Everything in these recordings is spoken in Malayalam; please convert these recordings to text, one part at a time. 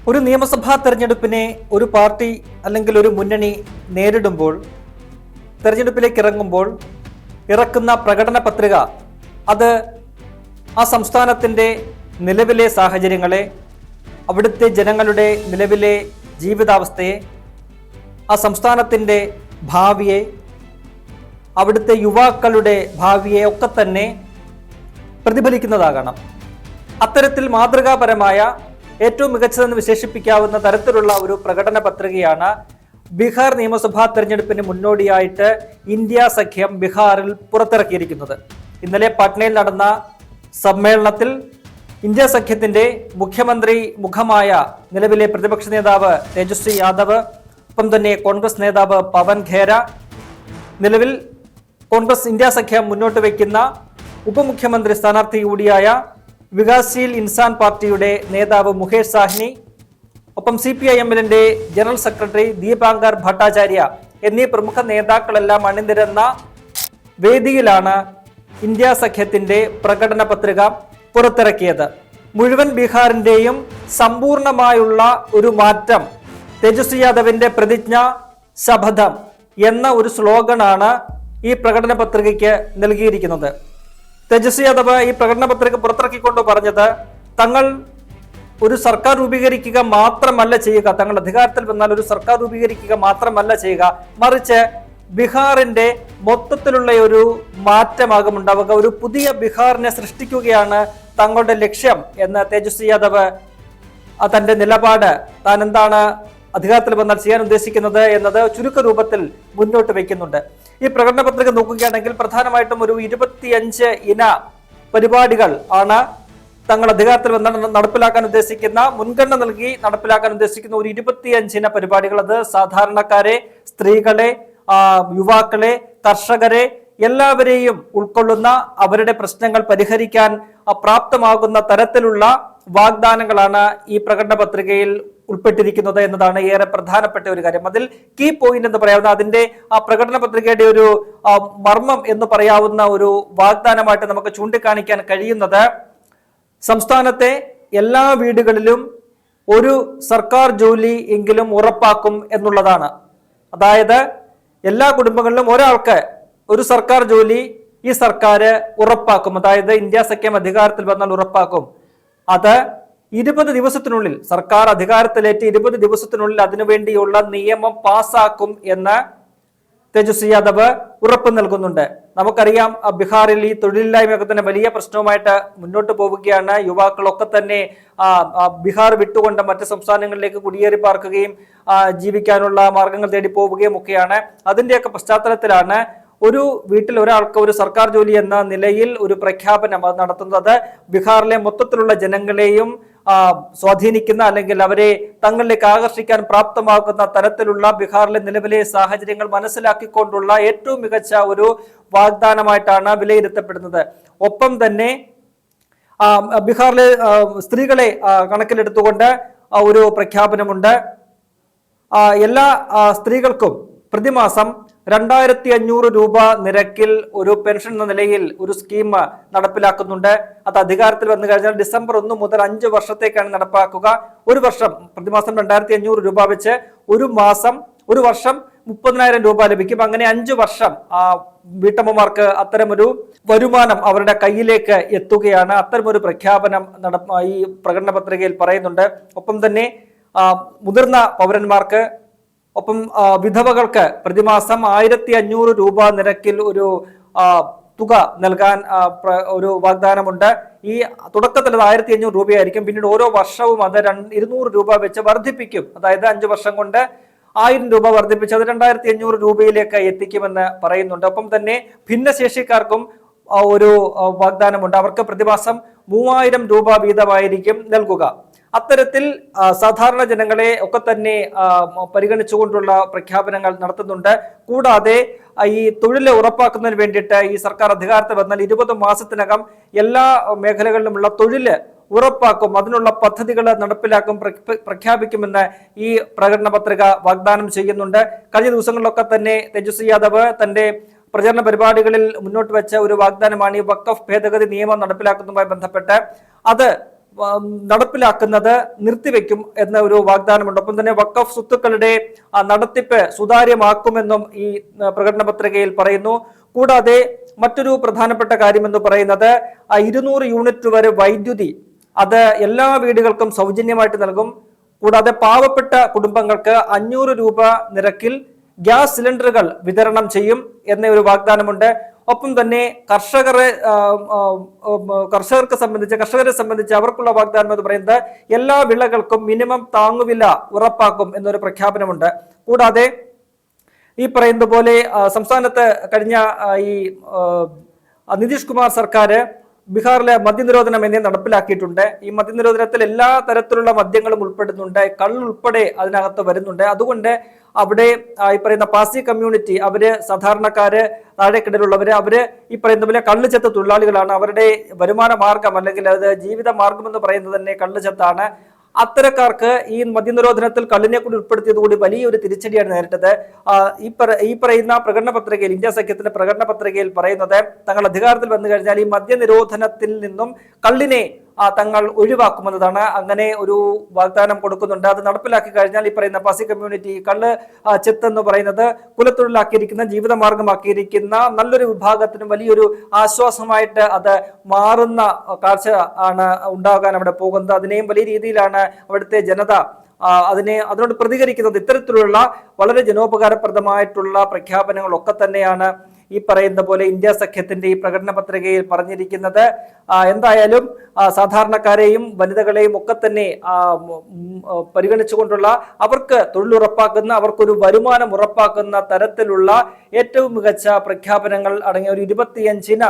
ഒരു നിയമസഭാ തെരഞ്ഞെടുപ്പിനെ ഒരു പാർട്ടി അല്ലെങ്കിൽ ഒരു മുന്നണി നേരിടുമ്പോൾ, തെരഞ്ഞെടുപ്പിലേക്ക് ഇറങ്ങുമ്പോൾ ഇറക്കുന്ന പ്രകടന പത്രിക അത് ആ സംസ്ഥാനത്തിൻ്റെ നിലവിലെ സാഹചര്യങ്ങളെ, അവിടുത്തെ ജനങ്ങളുടെ നിലവിലെ ജീവിതാവസ്ഥയെ, ആ സംസ്ഥാനത്തിൻ്റെ ഭാവിയെ, അവിടുത്തെ യുവാക്കളുടെ ഭാവിയെ ഒക്കെ തന്നെ പ്രതിഫലിക്കുന്നതാകണം. അത്തരത്തിൽ മാതൃകാപരമായ ഏറ്റവും മികച്ചതെന്ന് വിശേഷിപ്പിക്കാവുന്ന തരത്തിലുള്ള ഒരു പ്രകടന പത്രികയാണ് ബീഹാർ നിയമസഭാ തെരഞ്ഞെടുപ്പിന് മുന്നോടിയായിട്ട് ഇന്ത്യ സഖ്യം ബീഹാറിൽ പുറത്തിറക്കിയിരിക്കുന്നത്. ഇന്നലെ പാട്നയിൽ നടന്ന സമ്മേളനത്തിൽ ഇന്ത്യ സഖ്യത്തിന്റെ മുഖ്യമന്ത്രി മുഖമായ നിലവിലെ പ്രതിപക്ഷ നേതാവ് തേജസ്വി യാദവ്, ഒപ്പം തന്നെ കോൺഗ്രസ് നേതാവ് പവൻ ഖേര, നിലവിൽ കോൺഗ്രസ് ഇന്ത്യ സഖ്യം മുന്നോട്ട് വയ്ക്കുന്ന ഉപമുഖ്യമന്ത്രി സ്ഥാനാർത്ഥി കൂടിയായ വികാസ്ശീൽ ഇൻസാൻ പാർട്ടിയുടെ നേതാവ് മുകേഷ് സാഹ്നി, ഒപ്പം CPIM-ന്റെ ജനറൽ സെക്രട്ടറി ദീപാങ്കർ ഭട്ടാചാര്യ എന്നീ പ്രമുഖ നേതാക്കളെല്ലാം അണിനിരന്ന വേദിയിലാണ് ഇന്ത്യ സഖ്യത്തിന്റെ പ്രകടന പത്രിക പുറത്തിറക്കിയത്. മുഴുവൻ ബീഹാറിന്റെയും സമ്പൂർണമായുള്ള ഒരു മാറ്റം, തേജസ്വി യാദവിന്റെ പ്രതിജ്ഞ ശപഥം എന്ന ഒരു സ്ലോഗനാണ് ഈ പ്രകടന പത്രികയ്ക്ക് നൽകിയിരിക്കുന്നത്. തേജസ്വി യാദവ് ഈ പ്രകടന പത്രിക പുറത്തിറക്കിക്കൊണ്ട് പറഞ്ഞത്, തങ്ങൾ ഒരു സർക്കാർ രൂപീകരിക്കുക മാത്രമല്ല ചെയ്യുക, തങ്ങൾ അധികാരത്തിൽ വന്നാൽ ഒരു സർക്കാർ രൂപീകരിക്കുക മാത്രമല്ല ചെയ്യുക, മറിച്ച് ബീഹാറിന്റെ മൊത്തത്തിലുള്ള ഒരു മാറ്റമാകും ഉണ്ടാവുക, ഒരു പുതിയ ബീഹാറിനെ സൃഷ്ടിക്കുകയാണ് തങ്ങളുടെ ലക്ഷ്യം എന്ന് തേജസ്വി യാദവ് തന്റെ നിലപാട്, താൻ എന്താണ് അധികാരത്തിൽ വന്നാൽ ചെയ്യാൻ ഉദ്ദേശിക്കുന്നത് എന്നത് ചുരുക്ക രൂപത്തിൽ മുന്നോട്ട് വയ്ക്കുന്നുണ്ട്. ഈ പ്രകടന പത്രിക നോക്കുകയാണെങ്കിൽ പ്രധാനമായിട്ടും ഒരു 25 ഇന പരിപാടികൾ ആണ് തങ്ങൾ അധികാരത്തിൽ വന്നാൽ നടപ്പിലാക്കാൻ ഉദ്ദേശിക്കുന്ന, മുൻഗണന നൽകി നടപ്പിലാക്കാൻ ഉദ്ദേശിക്കുന്ന ഒരു 25 ഇന പരിപാടികൾ. അത് സാധാരണക്കാരെ, സ്ത്രീകളെ, യുവാക്കളെ, കർഷകരെ എല്ലാവരെയും ഉൾക്കൊള്ളുന്ന, അവരുടെ പ്രശ്നങ്ങൾ പരിഹരിക്കാൻ പ്രാപ്തമാകുന്ന തരത്തിലുള്ള വാഗ്ദാനങ്ങളാണ് ഈ പ്രകടന പത്രികയിൽ ഉൾപ്പെട്ടിരിക്കുന്നത് എന്നതാണ് ഏറെ പ്രധാനപ്പെട്ട ഒരു കാര്യം. അതിൽ കീ പോയിന്റ് എന്ന് പറയാവുന്ന, അതിന്റെ ആ പ്രകടന പത്രികയുടെ ഒരു മർമ്മം എന്ന് പറയാവുന്ന ഒരു വാഗ്ദാനമായിട്ട് നമുക്ക് ചൂണ്ടിക്കാണിക്കാൻ കഴിയുന്നത്, സംസ്ഥാനത്തെ എല്ലാ വീടുകളിലും ഒരു സർക്കാർ ജോലി എങ്കിലും ഉറപ്പാക്കും എന്നുള്ളതാണ്. അതായത് എല്ലാ കുടുംബങ്ങളിലും ഒരാൾക്ക് ഒരു സർക്കാർ ജോലി ഈ സർക്കാർ ഉറപ്പാക്കും. അതായത് ഇന്ത്യ സഖ്യം അധികാരത്തിൽ വന്നാൽ ഉറപ്പാക്കും. അത് 20 ദിവസത്തിനുള്ളിൽ, സർക്കാർ അധികാരത്തിലേറ്റ് 20 ദിവസത്തിനുള്ളിൽ അതിനുവേണ്ടിയുള്ള നിയമം പാസ്സാക്കും എന്ന് തേജസ്വി യാദവ് ഉറപ്പ് നൽകുന്നുണ്ട്. നമുക്കറിയാം, ബീഹാറിൽ ഈ തൊഴിലില്ലായ്മയൊക്കെ തന്നെ വലിയ പ്രശ്നവുമായിട്ട് മുന്നോട്ട് പോവുകയാണ്. യുവാക്കളൊക്കെ തന്നെ ബീഹാർ വിട്ടുകൊണ്ട് മറ്റ് സംസ്ഥാനങ്ങളിലേക്ക് കുടിയേറി പാർക്കുകയും ജീവിക്കാനുള്ള മാർഗങ്ങൾ തേടി പോവുകയും ഒക്കെയാണ്. അതിന്റെയൊക്കെ പശ്ചാത്തലത്തിലാണ് ഒരു വീട്ടിൽ ഒരാൾക്ക് ഒരു സർക്കാർ ജോലി എന്ന നിലയിൽ ഒരു പ്രഖ്യാപനം അത് നടത്തുന്നത്. ബീഹാറിലെ മൊത്തത്തിലുള്ള ജനങ്ങളെയും സ്വാധീനിക്കുന്ന, അല്ലെങ്കിൽ അവരെ തങ്ങളിലേക്ക് ആകർഷിക്കാൻ പ്രാപ്തമാക്കുന്ന തരത്തിലുള്ള ബീഹാറിലെ നിലവിലെ സാഹചര്യങ്ങൾ മനസ്സിലാക്കിക്കൊണ്ടുള്ള ഏറ്റവും മികച്ച ഒരു വാഗ്ദാനമായിട്ടാണ് വിലയിരുത്തപ്പെടുന്നത്. ഒപ്പം തന്നെ ബീഹാറിലെ സ്ത്രീകളെ കണക്കിലെടുത്തുകൊണ്ട് ഒരു പ്രഖ്യാപനമുണ്ട്. എല്ലാ സ്ത്രീകൾക്കും പ്രതിമാസം 2500 രൂപ നിരക്കിൽ ഒരു പെൻഷൻ എന്ന നിലയിൽ ഒരു സ്കീം നടപ്പിലാക്കുന്നുണ്ട്. അത് അധികാരത്തിൽ വന്നു കഴിഞ്ഞാൽ ഡിസംബർ 1 മുതൽ 5 വർഷത്തേക്കാണ് നടപ്പാക്കുക. ഒരു വർഷം പ്രതിമാസം 2500 രൂപ വെച്ച് ഒരു വർഷം 30,000 രൂപ ലഭിക്കും. അങ്ങനെ 5 വർഷം വീട്ടമ്മമാർക്ക് അത്തരമൊരു വരുമാനം അവരുടെ കയ്യിലേക്ക് എത്തുകയാണ്. അത്തരമൊരു പ്രഖ്യാപനം ഈ പ്രകടന പത്രികയിൽ പറയുന്നുണ്ട്. ഒപ്പം തന്നെ മുതിർന്ന പൗരന്മാർക്ക്, ഒപ്പം വിധവകൾക്ക് പ്രതിമാസം 1500 രൂപ നിരക്കിൽ ഒരു തുക നൽകാൻ ഒരു വാഗ്ദാനമുണ്ട്. ഈ തുടക്കത്തിൽ അത് 1500 രൂപയായിരിക്കും. പിന്നീട് ഓരോ വർഷവും അത് 200 രൂപ വെച്ച് വർദ്ധിപ്പിക്കും. അതായത് 5 വർഷം കൊണ്ട് 1000 രൂപ വർദ്ധിപ്പിച്ച് അത് 2500 രൂപയിലേക്ക് എത്തിക്കുമെന്ന് പറയുന്നുണ്ട്. ഒപ്പം തന്നെ ഭിന്നശേഷിക്കാർക്കും ഒരു വാഗ്ദാനമുണ്ട്. അവർക്ക് പ്രതിമാസം 3000 രൂപ വീതമായിരിക്കും നൽകുക. അത്തരത്തിൽ സാധാരണ ജനങ്ങളെ ഒക്കെ തന്നെ പരിഗണിച്ചുകൊണ്ടുള്ള പ്രഖ്യാപനങ്ങൾ നടത്തുന്നുണ്ട്. കൂടാതെ ഈ തൊഴിൽ ഉറപ്പാക്കുന്നതിന് വേണ്ടിയിട്ട് ഈ സർക്കാർ അധികാരത്തിൽ വന്നാൽ 20 മാസത്തിനകം എല്ലാ മേഖലകളിലുമുള്ള തൊഴിൽ ഉറപ്പാക്കും, അതിനുള്ള പദ്ധതികൾ നടപ്പിലാക്കും, പ്രഖ്യാപിക്കുമെന്ന് ഈ പ്രകടന പത്രിക വാഗ്ദാനം ചെയ്യുന്നുണ്ട്. കഴിഞ്ഞ ദിവസങ്ങളിലൊക്കെ തന്നെ തേജസ്വി യാദവ് തന്റെ പ്രചരണ പരിപാടികളിൽ മുന്നോട്ട് വെച്ച ഒരു വാഗ്ദാനമാണ് ഈ വഖഫ് ഭേദഗതി നിയമം നടപ്പിലാക്കുന്നതുമായി ബന്ധപ്പെട്ട്. അത് നടപ്പിലാക്കുന്നത് നിർത്തിവെക്കും എന്ന ഒരു വാഗ്ദാനമുണ്ട്. ഒപ്പം തന്നെ വഖഫ് സ്വത്തുക്കളുടെ നടത്തിപ്പ് സുതാര്യമാക്കുമെന്നും ഈ പ്രകടന പത്രികയിൽ പറയുന്നു. കൂടാതെ മറ്റൊരു പ്രധാനപ്പെട്ട കാര്യമെന്ന് പറയുന്നത് 200 യൂണിറ്റ് വരെ വൈദ്യുതി അത് എല്ലാ വീടുകൾക്കും സൗജന്യമായിട്ട് നൽകും. കൂടാതെ പാവപ്പെട്ട കുടുംബങ്ങൾക്ക് 500 രൂപ നിരക്കിൽ ഗ്യാസ് സിലിണ്ടറുകൾ വിതരണം ചെയ്യും എന്ന ഒരു വാഗ്ദാനമുണ്ട്. ഒപ്പം തന്നെ കർഷകരെ സംബന്ധിച്ച് അവർക്കുള്ള വാഗ്ദാനം എന്ന് പറയുന്നത് എല്ലാ വിളകൾക്കും മിനിമം താങ്ങുവില ഉറപ്പാക്കും എന്നൊരു പ്രഖ്യാപനമുണ്ട്. കൂടാതെ ഈ പറയുന്നത് പോലെ സംസ്ഥാനത്ത് കഴിഞ്ഞ ഈ നിതീഷ് കുമാർ സർക്കാർ ബീഹാറിലെ മദ്യനിരോധനം എന്നേ നടപ്പിലാക്കിയിട്ടുണ്ട്. ഈ മദ്യനിരോധനത്തിൽ എല്ലാ തരത്തിലുള്ള മദ്യങ്ങളും ഉൾപ്പെടുന്നുണ്ട്, കള്ളുൾപ്പെടെ അതിനകത്ത് വരുന്നുണ്ട്. അതുകൊണ്ട് അവിടെ ഈ പറയുന്ന പാസി കമ്മ്യൂണിറ്റി, അവര് സാധാരണക്കാര്, താഴെക്കിടയിലുള്ളവര്, അവര് ഈ പറയുന്ന പോലെ കള്ളുചെത്ത തൊഴിലാളികളാണ്. അവരുടെ വരുമാന മാർഗം അല്ലെങ്കിൽ അത് ജീവിത മാർഗം എന്ന് പറയുന്നത് തന്നെ കള്ളുചെത്താണ്. അത്തരക്കാർക്ക് ഈ മദ്യനിരോധനത്തിൽ കള്ളിനെ കൂടി ഉൾപ്പെടുത്തിയതുകൂടി വലിയൊരു തിരിച്ചടിയാണ് നേരിട്ടത്. ഈ പറയുന്ന പ്രകടന പത്രികയിൽ, ഇന്ത്യ സഖ്യത്തിന്റെ പ്രകടന പത്രികയിൽ പറയുന്നത് തങ്ങൾ അധികാരത്തിൽ വന്നു കഴിഞ്ഞാൽ ഈ മദ്യനിരോധനത്തിൽ നിന്നും കള്ളിനെ തങ്ങൾ ഒഴിവാക്കുമെന്നതാണ്. അങ്ങനെ ഒരു വാഗ്ദാനം കൊടുക്കുന്നുണ്ട്. അത് നടപ്പിലാക്കി കഴിഞ്ഞാൽ ഈ പറയുന്ന പാസി കമ്മ്യൂണിറ്റി, കള്ള് ചെത്ത് എന്ന് പറയുന്നത് കുലത്തൊഴിലാക്കിയിരിക്കുന്ന, ജീവിതമാർഗമാക്കിയിരിക്കുന്ന നല്ലൊരു വിഭാഗത്തിനും വലിയൊരു ആശ്വാസമായിട്ട് അത് മാറുന്ന കാഴ്ച ആണ് ഉണ്ടാകാൻ അവിടെ പോകുന്നത്. അതിനെയും വലിയ രീതിയിലാണ് അവിടുത്തെ ജനത അതിനോട് പ്രതികരിക്കുന്നത്. ഇത്തരത്തിലുള്ള വളരെ ജനോപകാരപ്രദമായിട്ടുള്ള പ്രഖ്യാപനങ്ങളൊക്കെ തന്നെയാണ് ഈ പറയുന്ന പോലെ ഇന്ത്യ സഖ്യത്തിന്റെ ഈ പ്രകടന പത്രികയിൽ പറഞ്ഞിരിക്കുന്നത്. എന്തായാലും സാധാരണക്കാരെയും വനിതകളെയും ഒക്കെ തന്നെ പരിഗണിച്ചുകൊണ്ടുള്ള, അവർക്ക് തൊഴിലുറപ്പാക്കുന്ന, അവർക്കൊരു വരുമാനം ഉറപ്പാക്കുന്ന തരത്തിലുള്ള ഏറ്റവും മികച്ച പ്രഖ്യാപനങ്ങൾ അടങ്ങിയ ഒരു 25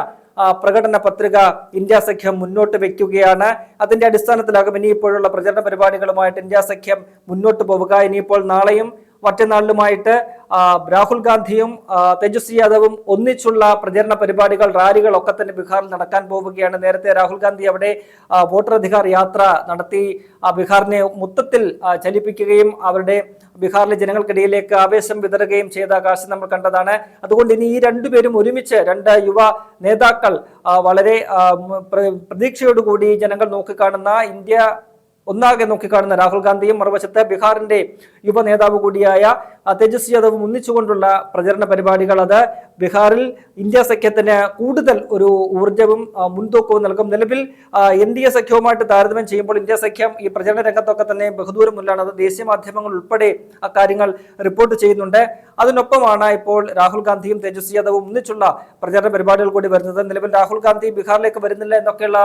പ്രകടന പത്രിക ഇന്ത്യ സഖ്യം മുന്നോട്ട് വെക്കുകയാണ്. അതിന്റെ അടിസ്ഥാനത്തിലാകും ഇനിയിപ്പോഴുള്ള പ്രചരണ പരിപാടികളുമായിട്ട് ഇന്ത്യ സഖ്യം മുന്നോട്ട് പോവുക. ഇനിയിപ്പോൾ നാളെയും മറ്റന്നാളിലുമായിട്ട് രാഹുൽ ഗാന്ധിയും തേജസ്വി യാദവും ഒന്നിച്ചുള്ള പ്രചരണ പരിപാടികൾ, റാലികൾ ഒക്കെ തന്നെ ബീഹാറിൽ നടക്കാൻ പോവുകയാണ്. നേരത്തെ രാഹുൽ ഗാന്ധി അവിടെ വോട്ടറധികാർ യാത്ര നടത്തി ബീഹാറിനെ മൊത്തത്തിൽ ചലിപ്പിക്കുകയും അവരുടെ ബീഹാറിലെ ജനങ്ങൾക്കിടയിലേക്ക് ആവേശം വിതറുകയും ചെയ്ത കാഴ്ച നമ്മൾ കണ്ടതാണ്. അതുകൊണ്ട് ഇനി ഈ രണ്ടുപേരും ഒരുമിച്ച്, 2 യുവ നേതാക്കൾ വളരെ പ്രതീക്ഷയോടുകൂടി ജനങ്ങൾ നോക്കിക്കാണുന്ന, ഇന്ത്യ ഒന്നാകെ നോക്കിക്കാണുന്ന രാഹുൽ ഗാന്ധിയും മറുവശത്ത് ബീഹാറിന്റെ യുവ നേതാവ് കൂടിയായ തേജസ്വി യാദവും ഒന്നിച്ചുകൊണ്ടുള്ള പ്രചരണ പരിപാടികൾ, അത് ബീഹാറിൽ ഇന്ത്യ സഖ്യത്തിന് കൂടുതൽ ഒരു ഊർജവും മുൻതൂക്കവും നൽകും. നിലവിൽ NDA സഖ്യവുമായിട്ട് താരതമ്യം ചെയ്യുമ്പോൾ ഇന്ത്യ സഖ്യം ഈ പ്രചരണ രംഗത്തൊക്കെ തന്നെ ബഹുദൂരം മുന്നിലാണ്. അത് ദേശീയ മാധ്യമങ്ങൾ ഉൾപ്പെടെ അക്കാര്യങ്ങൾ റിപ്പോർട്ട് ചെയ്യുന്നുണ്ട്. അതിനൊപ്പമാണ് ഇപ്പോൾ രാഹുൽ ഗാന്ധിയും തേജസ്വി യാദവും ഒന്നിച്ചുള്ള പ്രചരണ പരിപാടികൾ കൂടി വരുന്നത്. നിലവിൽ രാഹുൽ ഗാന്ധി ബീഹാറിലേക്ക് വരുന്നില്ല എന്നൊക്കെയുള്ള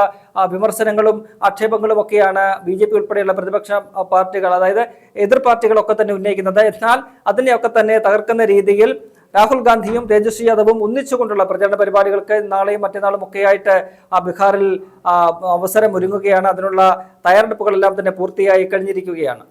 വിമർശനങ്ങളും ആക്ഷേപങ്ങളും ഒക്കെയാണ് BJP ഉൾപ്പെടെയുള്ള പ്രതിപക്ഷ പാർട്ടികൾ, അതായത് എതിർ പാർട്ടികളൊക്കെ തന്നെ ഉന്നയിക്കുന്നത്. എന്നാൽ അതിനെയൊക്കെ തന്നെ തകർക്കുന്ന രീതിയിൽ രാഹുൽ ഗാന്ധിയും തേജസ്വി യാദവും ഒന്നിച്ചുകൊണ്ടുള്ള പ്രചരണ പരിപാടികൾക്ക് നാളെയും മറ്റന്നാളും ഒക്കെയായിട്ട് ബീഹാറിൽ അവസരം ഒരുങ്ങുകയാണ്. അതിനുള്ള തയ്യാറെടുപ്പുകളെല്ലാം തന്നെ പൂർത്തിയായി കഴിഞ്ഞിരിക്കുകയാണ്.